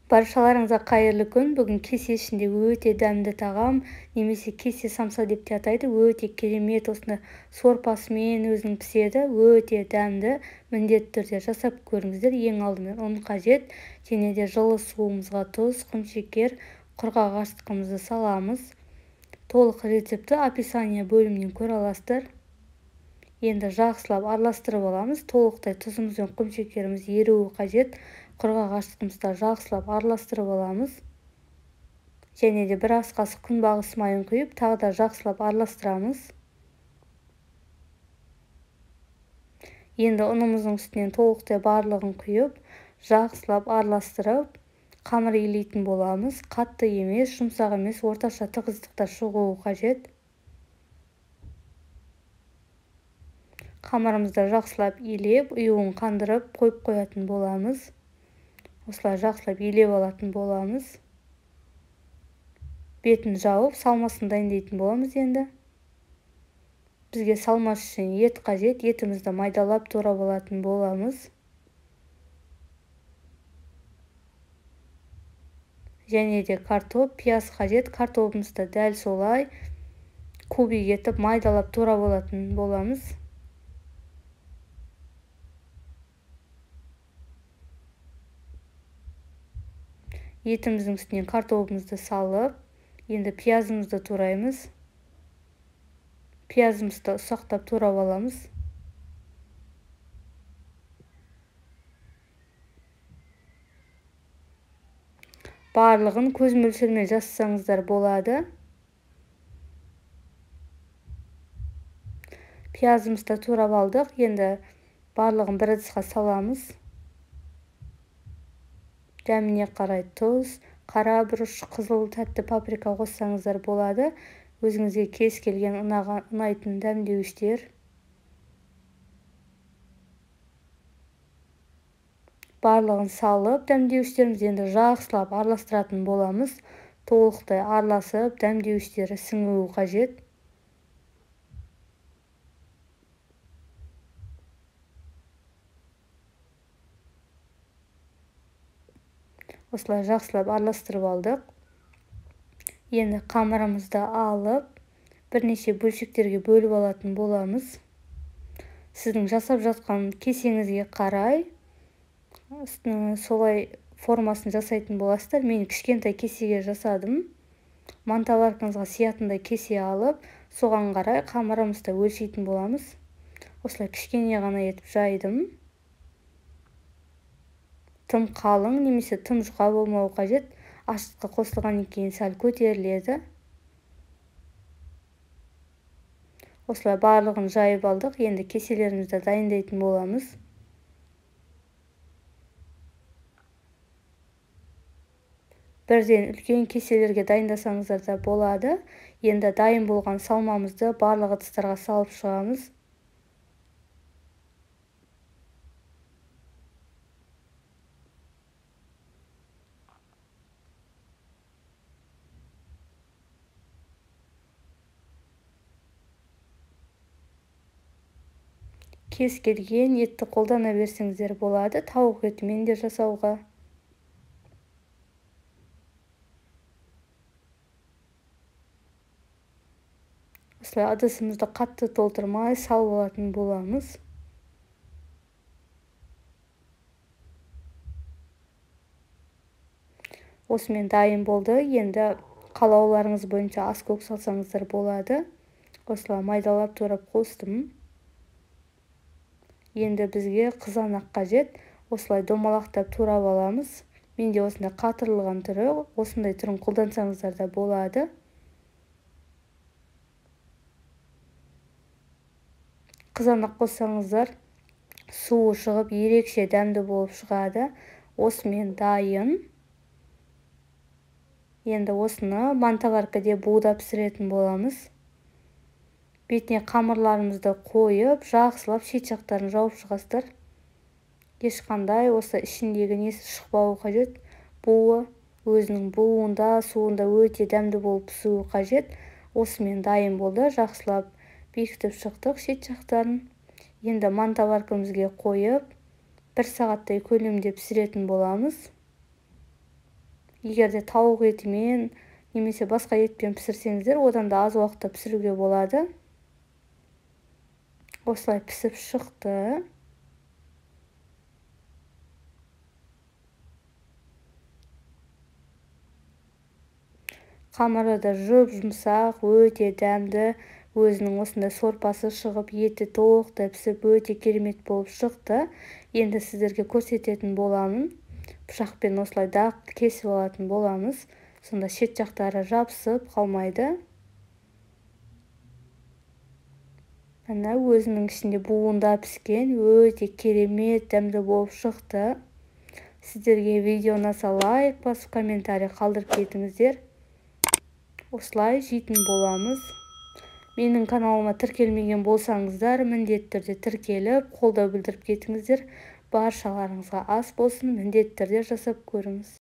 Баршаларыңызға қайырлы күн. Бүгін кесе ішінде өте дәмді тағам, немесе кесе самса деп те атайды. Өте керемет, осыны сорпасымен өзінің піседі. Өте дәмді, міндетті түрде жасап көріңіздер. Ең алдымен ұн қажет, және де жылы суымызға тұз, құмшекер, құрғақ астығымызды саламыз. Толық рецепті описание бөлімінен көре аласыздар. Енді жақсылап араластырып аламыз. Толықтай тұзымыз бен құмшекеріміз еруі қажет. Құрғақ астығымызды жақсылап араластырып аламыз. Және де бір ас қасық күнбағыс майын құйып, тағы да жақсылап араластырамыз. Енді ұнымыздың үстінен толықтай барлығын құйып, жақсылап араластырып, қамыр илейтін боламыз. Қатты емес, жұмсақ емес, орташа тығыздықта шығуы қажет. Қамырымызды жақсылап илеп, ұюын қандырып қойып қоятын боламыз. Осылай жақсылап илеп алатын боламыз. Бетін жауып, салмасын дайындайтын боламыз енді. Бізге салмасы үшін ет қажет, етімізді майдалап турап алатын боламыз. Және де картоп, пияз қажет, картопымызды дәл солай кубик етіп майдалап турап алатын боламыз. Етіміздің үстінен картопымызды салып, енді пиязымызды тураймыз. Пиязымызды ұсақтап турап аламыз. Барлығын көз мөлшерімен жасасаңыздар болады. Пиязымызды турап алдық. Енді барлығын бір ыдысқа саламыз. Дәміне қарай тұз, қара бұрыш, қызыл тәтті паприка қоссаңыздар болады. Өзіңізге кез келген ұнайтын дәмдеуіштер. Барлығын салып, дәмдеуіштерімізді енді жақсылап араластыратын боламыз. Толықтай араласып, дәмдеуіштері сіңуі қажет. Осылай жақсылап араластырып алдық. Енді қамырымызды алып, бірнеше бөлшектерге бөліп алатын боламыз. Сіздің жасап жатқан кесеңізге қарай солай формасын жасайтын боласыздар. Мен кішкентай кесеге жасадым. Манталарыңызға сиятындай кесе алып, соған қарай қамырымызды өлшейтін боламыз. Осылай кішкене ғана етіп жайдым. Тым қалың немесе тым жұқа болмауы қажет. Астыққа қосылғаннан кейін сәл көтеріледі. Осылай барлығын жайып алдық. Енді кеселерімізді дайындайтын боламыз. Бірден үлкен кеселерге дайындасаңыздар да болады. Енді дайын болған салмамызды барлық ыдыстарға салып шығамыз. Кез келген етті қолдана берсеңіздер болады, тауық етімен де жасауға. Осылай ыдысымызды қатты толтырмай салып алатын боламыз. Осымен дайын болды. Енді қалауларыңыз бойынша ас көк салсаңыздар болады. Осылай майдалап турап қостым. Енді бізге қызанақ қажет. Осылай домалақтап турап аламыз. Менде осындай қатырылған түрі, осындай түрін қолдансаңыздар да болады. Қызанақ қоссаңыздар, суы шығып, ерекше дәмді болып шығады. Осымен дайын. Енді осыны мантаваркаде бууда пісіретін боламыз. Бетіне қамырларымызды қойып, жақсылап шет жақтарын жауып шығасыздар. Ешқандай осы ішіндегі несі шықпауы қажет. Буы өзінің буында, суында өте дәмді болып пісуі қажет. Осымен дайын болды. Жақсылап бекітіп шықтық шет жақтарын. Енді мантаваркамызға қойып, 1 сағаттай көлемде пісіретін боламыз. егерде тауық етімен немесе басқа етпен пісірсеңіздер, одан да аз уақытта пісіруге болады. Осылай пісіп шықты. Қамыры да жұмсақ, өте дәмді, өзінің осындай сорпасы шығып, еті толықтай пісіп, өте керемет болып шықты. Енді сіздерге көрсететін боламын. Пышақпен осылай дақ кесіп алатын боламыз. Сонда шет жақтары жабысып қалмайды. Ана өзінің ішінде буында піскен, өте керемет дәмді болып шықты. Сіздерге видео ұнаса лайк басып, комментарий қалдырып кетіңіздер. Осылай жейтін боламыз. Менің каналыма тіркелмеген болсаңыздар, міндетті түрде тіркеліп, қолдау білдіріп кетіңіздер. Баршаларыңызға ас болсын, міндетті түрде жасап көріңіз.